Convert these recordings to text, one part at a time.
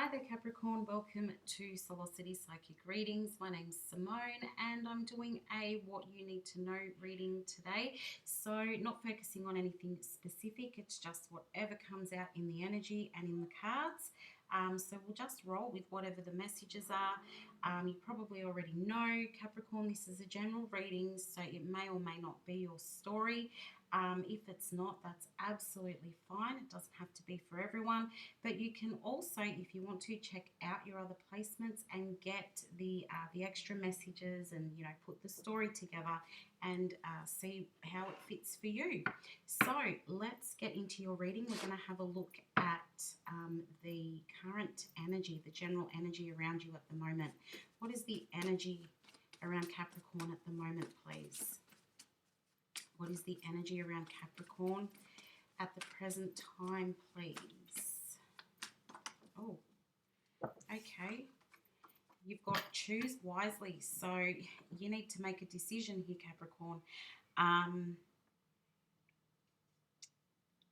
Hi there, Capricorn. Welcome to Soulocity Psychic Readings. My name's Simone, and I'm doing a What You Need to Know reading today. So, not focusing on anything specific, it's just whatever comes out in the energy and in the cards. So, we'll just roll with whatever the messages are. You probably already know, Capricorn, this is a general reading, so it may or may not be your story. If it's not, that's absolutely fine. It doesn't have to be for everyone. But you can also, if you want to, check out your other placements and get the extra messages and put the story together and see how it fits for you. So let's get into your reading. We're going to have a look at the current energy, the general energy around you at the moment. What is the energy around Capricorn at the moment, please? What is the energy around Capricorn at the present time, please? Oh, okay. You've got choose wisely. So you need to make a decision here, Capricorn.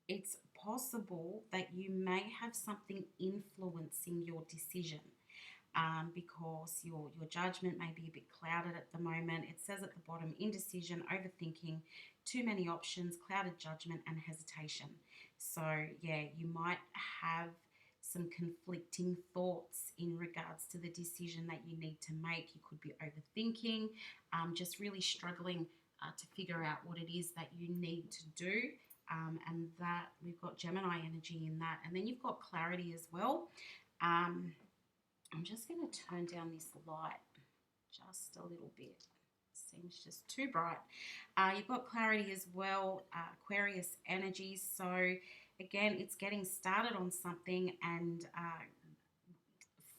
It's possible that you may have something influencing your decision. Because your judgment may be a bit clouded at the moment. It says at the bottom, indecision, overthinking, too many options, clouded judgment and hesitation. So yeah, you might have some conflicting thoughts in regards to the decision that you need to make. You could be overthinking, just really struggling to figure out what it is that you need to do. And that we've got Gemini energy in that. And then you've got clarity as well. I'm just going to turn down this light just a little bit. Seems just too bright. You've got clarity as well, Aquarius energy. So again, it's getting started on something and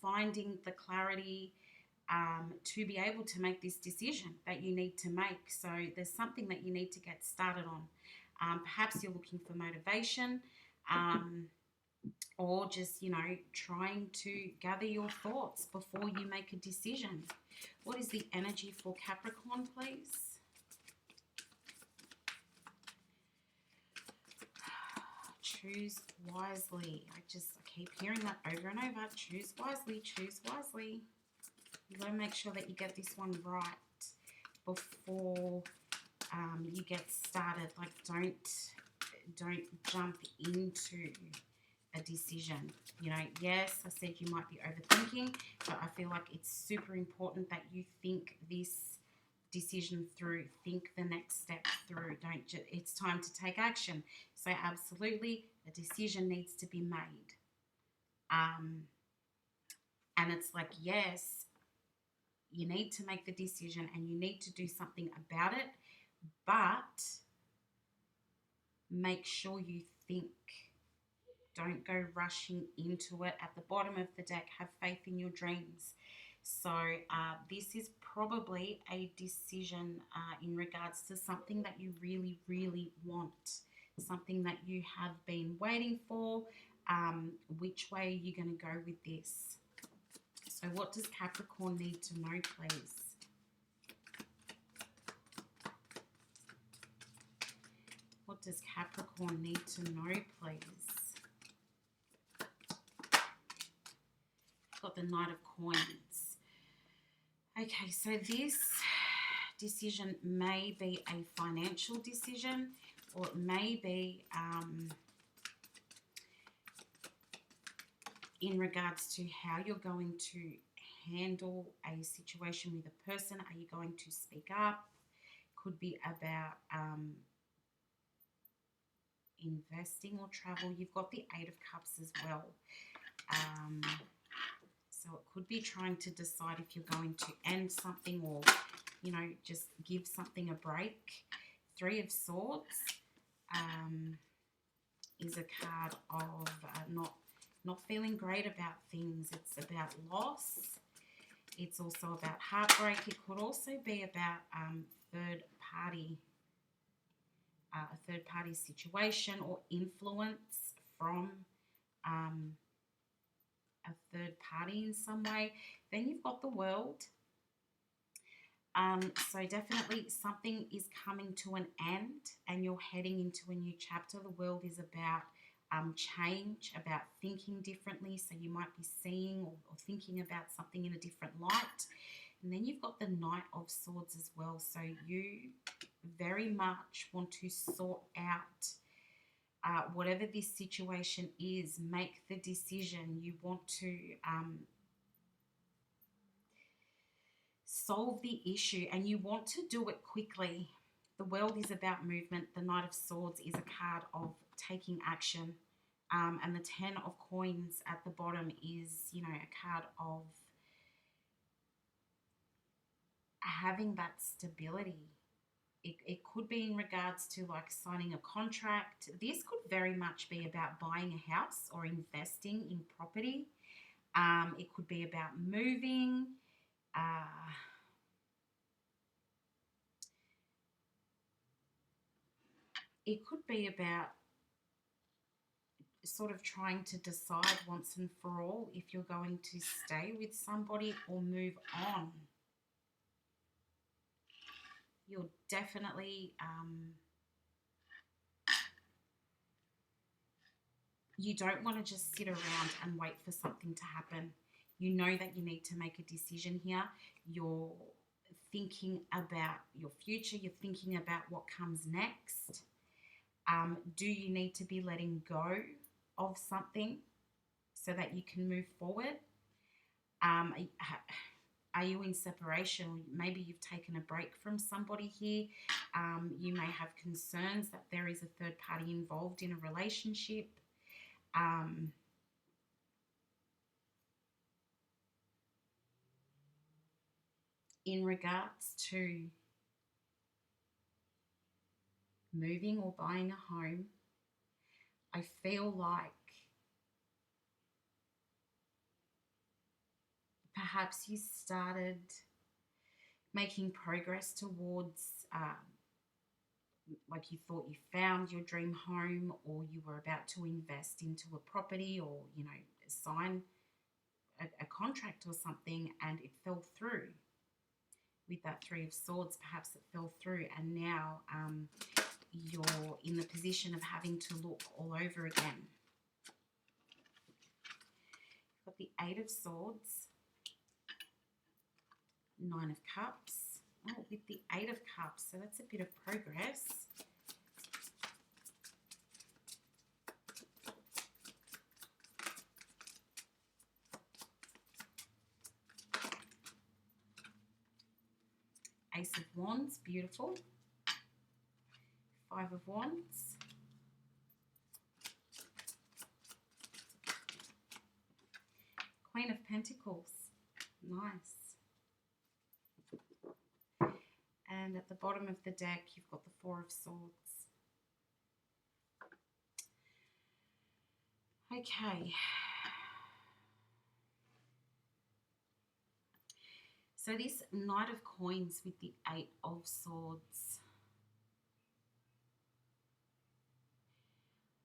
finding the clarity to be able to make this decision that you need to make. So there's something that you need to get started on. Perhaps you're looking for motivation. Or just, trying to gather your thoughts before you make a decision. What is the energy for Capricorn, please? Choose wisely. I keep hearing that over and over. Choose wisely, choose wisely. You've got to make sure that you get this one right before you get started. Like, don't jump into a decision. Yes, I said you might be overthinking, but I feel like it's super important that you think this decision through, think the next step through. It's time to take action. So absolutely, a decision needs to be made. And it's like, yes, you need to make the decision and you need to do something about it, but make sure you think. Don't go rushing into it. At the bottom of the deck, have faith in your dreams. So this is probably a decision in regards to something that you really, really want, something that you have been waiting for. Which way are you going to go with this? So what does Capricorn need to know, please? What does Capricorn need to know, please? Got the Knight of Coins. Okay, so this decision may be a financial decision, or it may be in regards to how you're going to handle a situation with a person. Are you going to speak up? Could be about investing or travel. You've got the Eight of Cups as well. So it could be trying to decide if you're going to end something or, just give something a break. Three of Swords is a card of not feeling great about things. It's about loss. It's also about heartbreak. It could also be about a third party situation or influence from a third party in some way. Then you've got the World. So definitely something is coming to an end and you're heading into a new chapter. The World is about change, about thinking differently. So you might be seeing or thinking about something in a different light. And then you've got the Knight of Swords as well. So you very much want to sort out whatever this situation is. Make the decision. You want to solve the issue, and you want to do it quickly. The World is about movement. The Knight of Swords is a card of taking action. And the Ten of Coins at the bottom is, you know, a card of having that stability. It could be in regards to like signing a contract. This could very much be about buying a house or investing in property. It could be about moving. It could be about sort of trying to decide once and for all if you're going to stay with somebody or move on. You're definitely you don't want to just sit around and wait for something to happen. You know that you need to make a decision here. You're thinking about your future. You're thinking about what comes next. Do you need to be letting go of something so that you can move forward? Are you in separation? Maybe you've taken a break from somebody here. You may have concerns that there is a third party involved in a relationship. In regards to moving or buying a home, I feel like perhaps you started making progress towards like you thought you found your dream home, or you were about to invest into a property, or, you know, sign a contract or something, and it fell through. With that Three of Swords, perhaps it fell through, and now you're in the position of having to look all over again. You've got the Eight of Swords, Nine of Cups. Oh, with the Eight of Cups, so that's a bit of progress. Ace of Wands, beautiful. Five of Wands. Queen of Pentacles, nice. And at the bottom of the deck, you've got the Four of Swords. Okay. So this Knight of Coins with the Eight of Swords,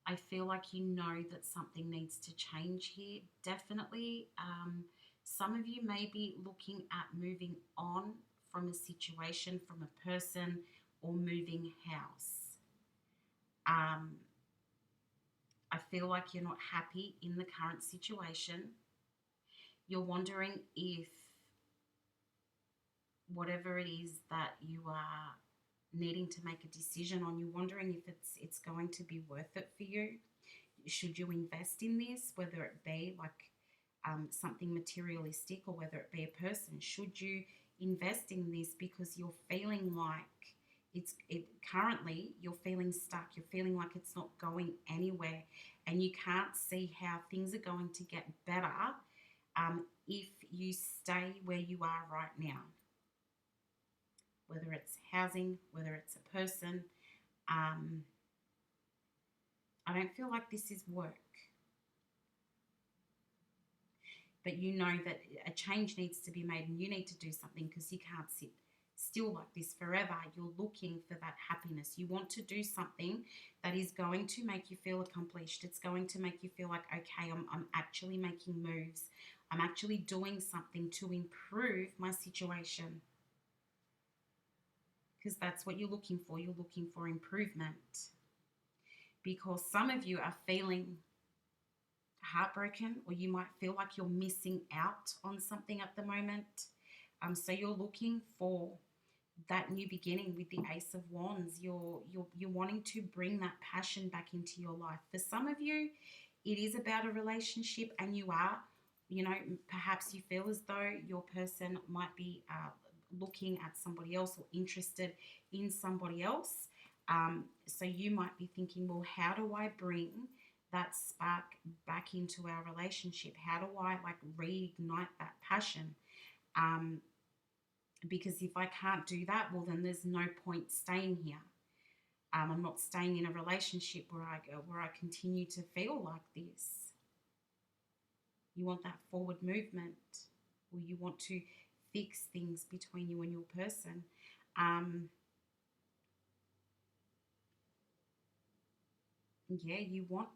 I feel like you know that something needs to change here. Definitely. Some of you may be looking at moving on from a situation, from a person, or moving house. I feel like you're not happy in the current situation. You're wondering if whatever it is that you are needing to make a decision on, you're wondering if it's going to be worth it for you. Should you invest in this, whether it be like something materialistic or whether it be a person? Should you invest in this because you're feeling like currently you're feeling stuck, you're feeling like it's not going anywhere, and you can't see how things are going to get better if you stay where you are right now? Whether it's housing, whether it's a person, I don't feel like this is work. But you know that a change needs to be made and you need to do something, because you can't sit still like this forever. You're looking for that happiness. You want to do something that is going to make you feel accomplished. It's going to make you feel like, okay, I'm actually making moves. I'm actually doing something to improve my situation. Because that's what you're looking for. You're looking for improvement. because some of you are feeling heartbroken, or you might feel like you're missing out on something at the moment. So you're looking for that new beginning with the Ace of Wands. You're wanting to bring that passion back into your life. For some of you, it is about a relationship, and you are, perhaps you feel as though your person might be looking at somebody else or interested in somebody else. So you might be thinking, well, how do I bring that spark back into our relationship? How do I like reignite that passion? Because if I can't do that, well, then there's no point staying here. I'm not staying in a relationship where I continue to feel like this. You want that forward movement, or you want to fix things between you and your person. Yeah, you want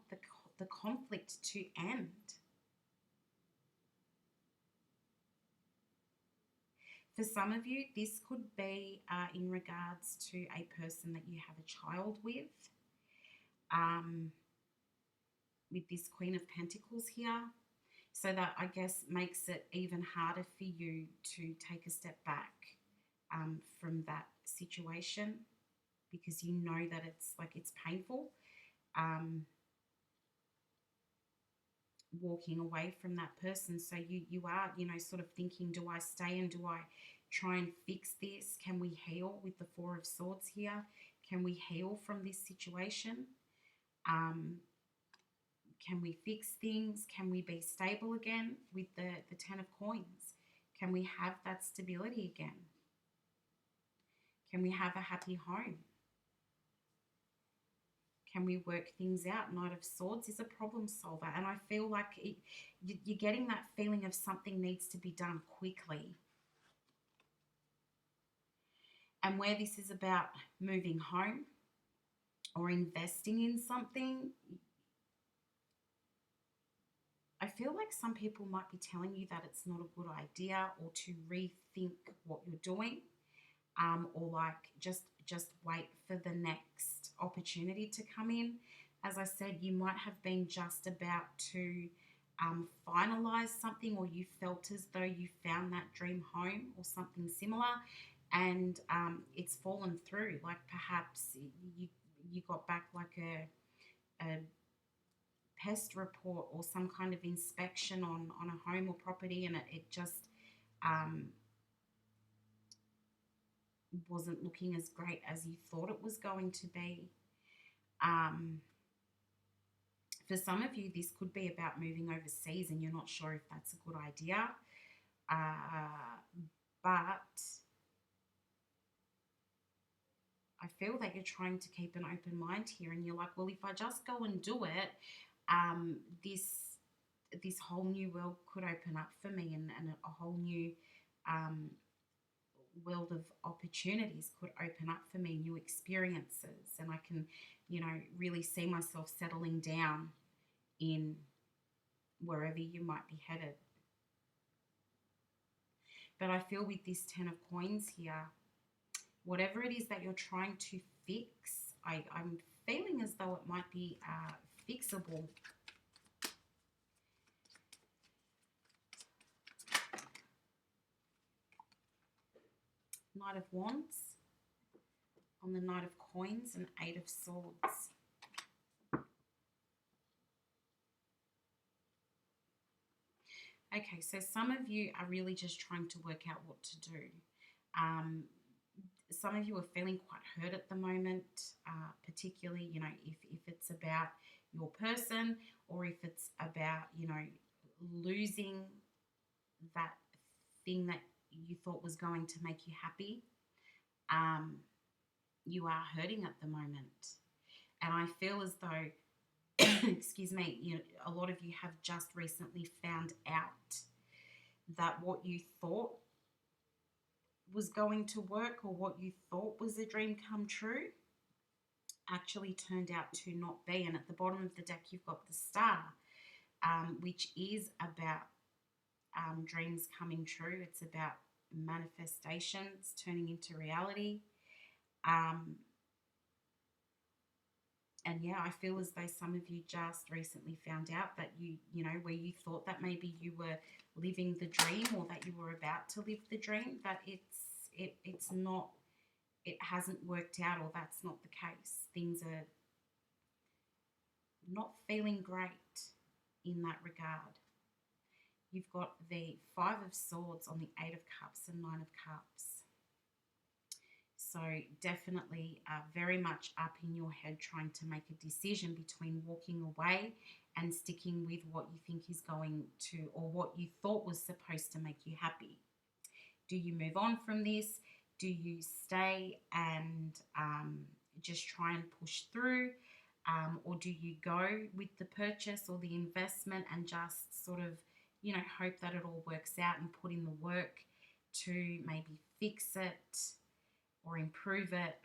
the conflict to end. For some of you, this could be in regards to a person that you have a child um, with this Queen of Pentacles here. So that, I guess, makes it even harder for you to take a step back from that situation, because you know that it's painful. Walking away from that person. So you are, sort of thinking, do I stay and do I try and fix this? Can we heal with the Four of Swords here? Can we heal from this situation? Can we fix things? Can we be stable again with the Ten of Coins? Can we have that stability again? Can we have a happy home? Can we work things out? Knight of Swords is a problem solver, and I feel like you're getting that feeling of something needs to be done quickly. And where this is about moving home or investing in something, I feel like some people might be telling you that it's not a good idea, or to rethink what you're doing, or like just wait for the next opportunity to come in. As I said, you might have been just about to finalize something, or you felt as though you found that dream home or something similar, and it's fallen through. Like perhaps you got back like a pest report or some kind of inspection on a home or property, and it just wasn't looking as great as you thought it was going to be. For some of you, this could be about moving overseas, and you're not sure if that's a good idea. But I feel that you're trying to keep an open mind here, and you're like, well, if I just go and do it, this whole new world could open up for me, and a whole new world of opportunities could open up for me, new experiences, and I can, really see myself settling down in wherever you might be headed. But I feel with this Ten of Coins here, whatever it is that you're trying to fix, I'm feeling as though it might be fixable. Knight of Wands on the Knight of Coins and Eight of Swords. Okay, so some of you are really just trying to work out what to do. Some of you are feeling quite hurt at the moment, particularly, if it's about your person, or if it's about, losing that thing that you thought was going to make you happy. You are hurting at the moment. And I feel as though, excuse me, a lot of you have just recently found out that what you thought was going to work, or what you thought was a dream come true, actually turned out to not be. And at the bottom of the deck, you've got the Star, which is about dreams coming true. It's about manifestations turning into reality. And yeah, I feel as though some of you just recently found out that you know, where you thought that maybe you were living the dream or that you were about to live the dream, that it's not, it hasn't worked out, or that's not the case. Things are not feeling great in that regard. You've got the Five of Swords on the Eight of Cups and Nine of Cups. So definitely very much up in your head trying to make a decision between walking away and sticking with what you think is going to, or what you thought was supposed to make you happy. Do you move on from this? Do you stay and just try and push through? Or do you go with the purchase or the investment and just sort of, you know, hope that it all works out and put in the work to maybe fix it or improve it?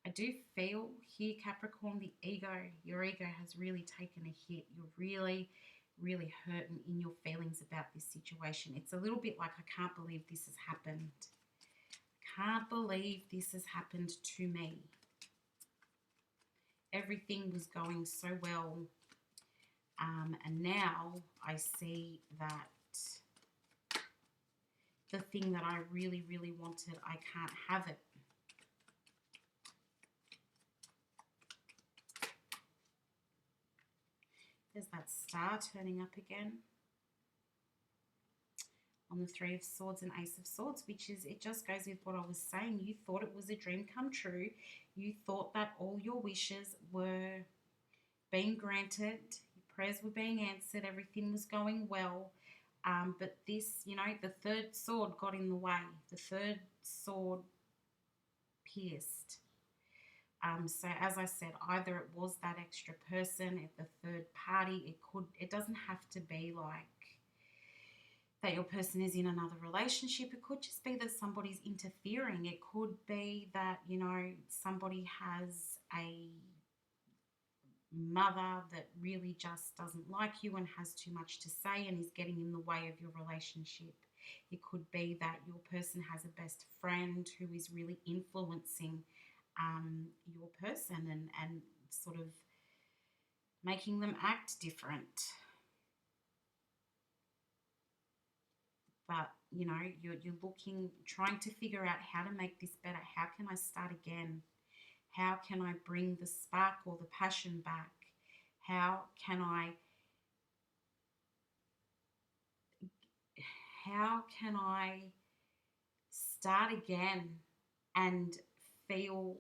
I do feel here, Capricorn, the ego, your ego has really taken a hit. You're really, really hurting in your feelings about this situation. It's a little bit like, I can't believe this has happened. Can't believe this has happened to me. Everything was going so well. And now I see that the thing that I really, really wanted, I can't have it. There's that star turning up again on the Three of Swords and Ace of Swords, which is, it just goes with what I was saying. You thought it was a dream come true. You thought that all your wishes were being granted, your prayers were being answered, everything was going well. But this, you know, the third sword got in the way. The third sword pierced. So as I said, either it was that extra person, at the third party. It doesn't have to be like that your person is in another relationship. It could just be that somebody's interfering. It could be that, you know, somebody has a mother that really just doesn't like you and has too much to say and is getting in the way of your relationship. It could be that your person has a best friend who is really influencing your person and sort of making them act different. But, you know, you're looking, trying to figure out how to make this better. How can I start again? How can I bring the spark or the passion back? How can I start again and feel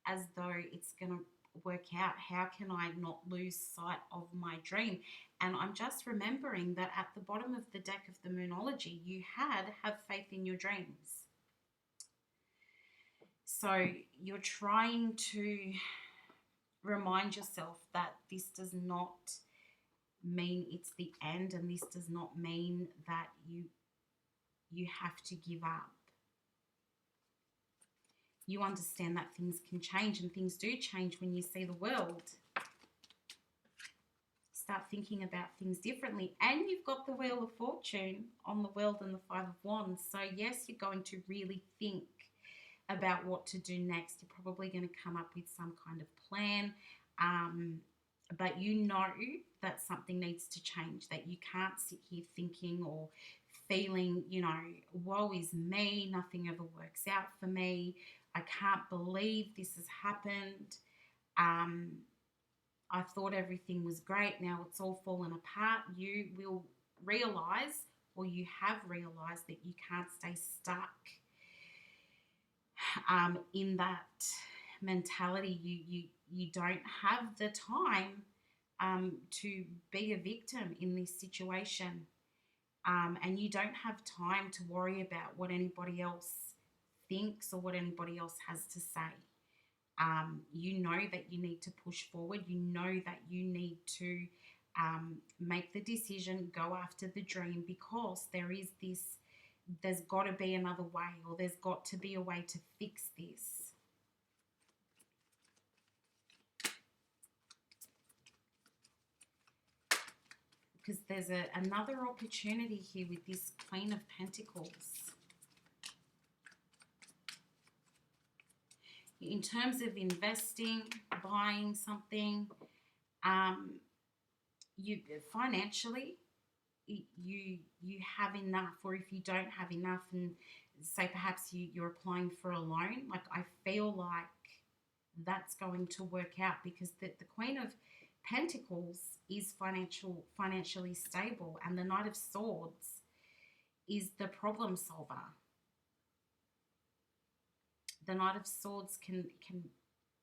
as though it's going to work out? How can I not lose sight of my dream? And I'm just remembering that at the bottom of the deck of the Moonology, you have faith in your dreams. So you're trying to remind yourself that this does not mean it's the end, and this does not mean that you have to give up. You understand that things can change, and things do change when you see the world. Start thinking about things differently. And you've got the Wheel of Fortune on the world and the Five of Wands. So yes, you're going to really think about what to do next. You're probably going to come up with some kind of plan. But you know that something needs to change, that you can't sit here thinking or feeling, you know, woe is me, nothing ever works out for me. I can't believe this has happened. I thought everything was great. Now it's all fallen apart. You will realize, or you have realized, that you can't stay stuck in that mentality. You don't have the time to be a victim in this situation. And you don't have time to worry about what anybody else thinks or what anybody else has to say. You know that you need to push forward. You know that you need to make the decision, go after the dream, because there's got to be another way, or there's got to be a way to fix this. Because there's another opportunity here with this Queen of Pentacles. in terms of investing, buying something, you financially, you have enough, or if you don't have enough, and say perhaps you're applying for a loan, like I feel like that's going to work out, because the Queen of Pentacles is financially stable, and the Knight of Swords is the problem solver. The Knight of Swords can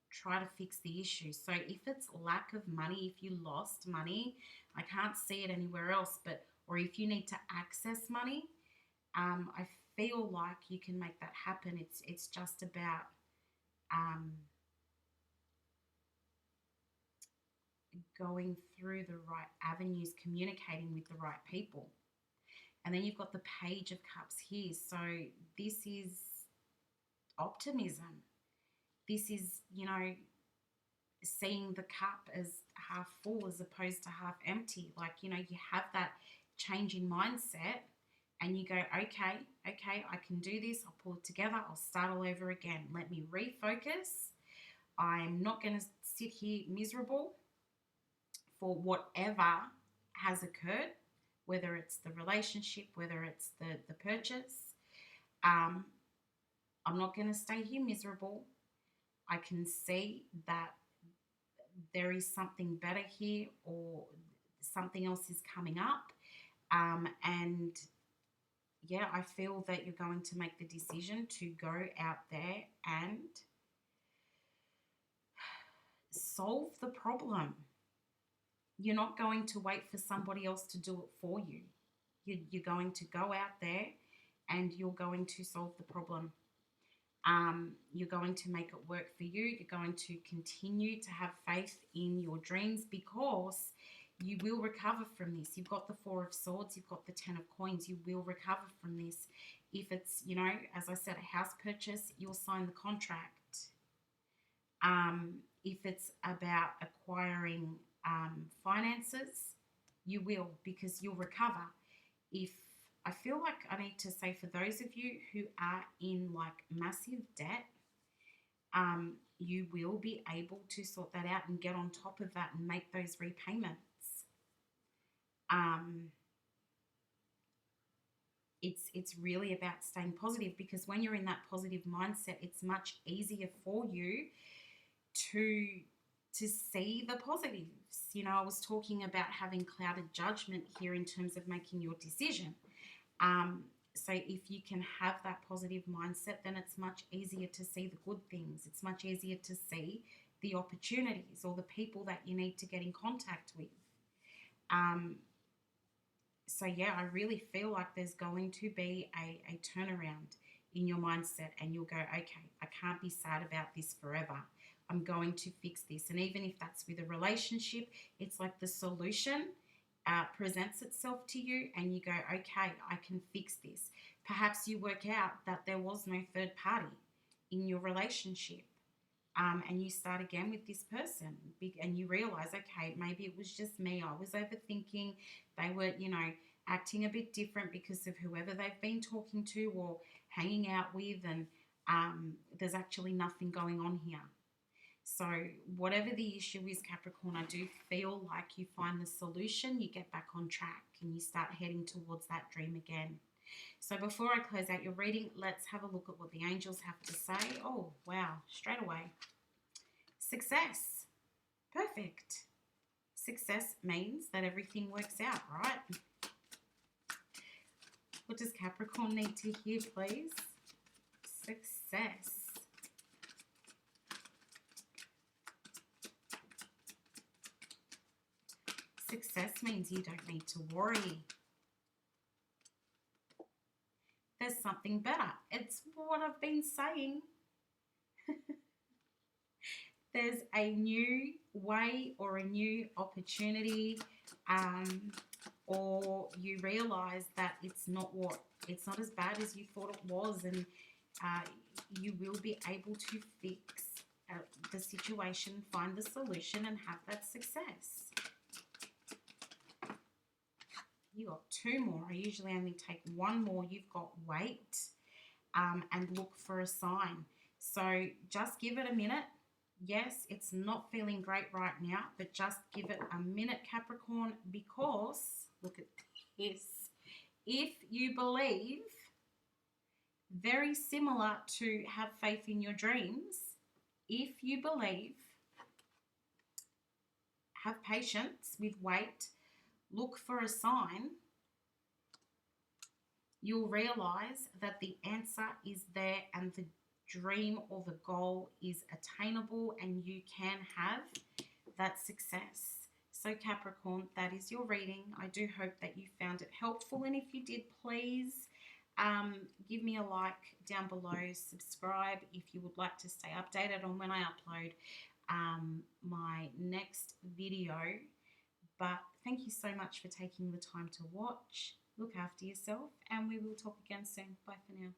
try to fix the issue. So if it's lack of money, if you lost money, I can't see it anywhere else, but or if you need to access money, I feel like you can make that happen. It's just about going through the right avenues, communicating with the right people. And then you've got the Page of Cups here. So this is optimism. This is, seeing the cup as half full as opposed to half empty. Like, you have that change in mindset and you go, okay, I can do this. I'll pull it together. I'll start all over again. Let me refocus. I'm not going to sit here miserable for whatever has occurred, whether it's the relationship, whether it's the purchase. I'm not going to stay here miserable. I can see that there is something better here, or something else is coming up. And yeah, I feel that you're going to make the decision to go out there and solve the problem. You're not going to wait for somebody else to do it for you. You're going to go out there and you're going to solve the problem. You're going to make it work for you. You're going to continue to have faith in your dreams, because you will recover from this. You've got the Four of Swords. You've got the Ten of Coins. You will recover from this. If it's, as I said, a house purchase, you'll sign the contract. If it's about acquiring finances, you will, because you'll recover. If I feel like I need to say, for those of you who are in like massive debt, you will be able to sort that out and get on top of that and make those repayments. It's really about staying positive, because when you're in that positive mindset, it's much easier for you to see the positives. I was talking about having clouded judgment here in terms of making your decision. So if you can have that positive mindset, then it's much easier to see the good things. It's much easier to see the opportunities or the people that you need to get in contact with. So yeah, I really feel like there's going to be a turnaround in your mindset, and you'll go, okay, I can't be sad about this forever. I'm going to fix this. And even if that's with a relationship, it's like the solution presents itself to you and you go, okay, I can fix this. Perhaps you work out that there was no third party in your relationship, and you start again with this person, and you realize, okay, maybe it was just me. I was overthinking. They were, acting a bit different because of whoever they've been talking to or hanging out with, and there's actually nothing going on here. So whatever the issue is, Capricorn, I do feel like you find the solution, you get back on track, and you start heading towards that dream again. So before I close out your reading, let's have a look at what the angels have to say. Oh, wow, straight away. Success. Perfect. Success means that everything works out, right? What does Capricorn need to hear, please? Success. Success means you don't need to worry. There's something better. It's what I've been saying. There's a new way or a new opportunity, or you realize that it's not as bad as you thought it was, and you will be able to fix the situation, find the solution, and have that success. You got two more. I usually only take one more. You've got wait and look for a sign. So So just give it a minute. Yes, it's not feeling great right now, but just give it a minute, Capricorn, because look at this. If you believe, very similar to have faith in your dreams, if you believe, have patience with wait, look for a sign, you'll realize that the answer is there and the dream or the goal is attainable and you can have that success. So Capricorn, that is your reading. I do hope that you found it helpful, and if you did, please give me a like down below, subscribe if you would like to stay updated on when I upload my next video. But thank you so much for taking the time to watch. Look after yourself, and we will talk again soon. Bye for now.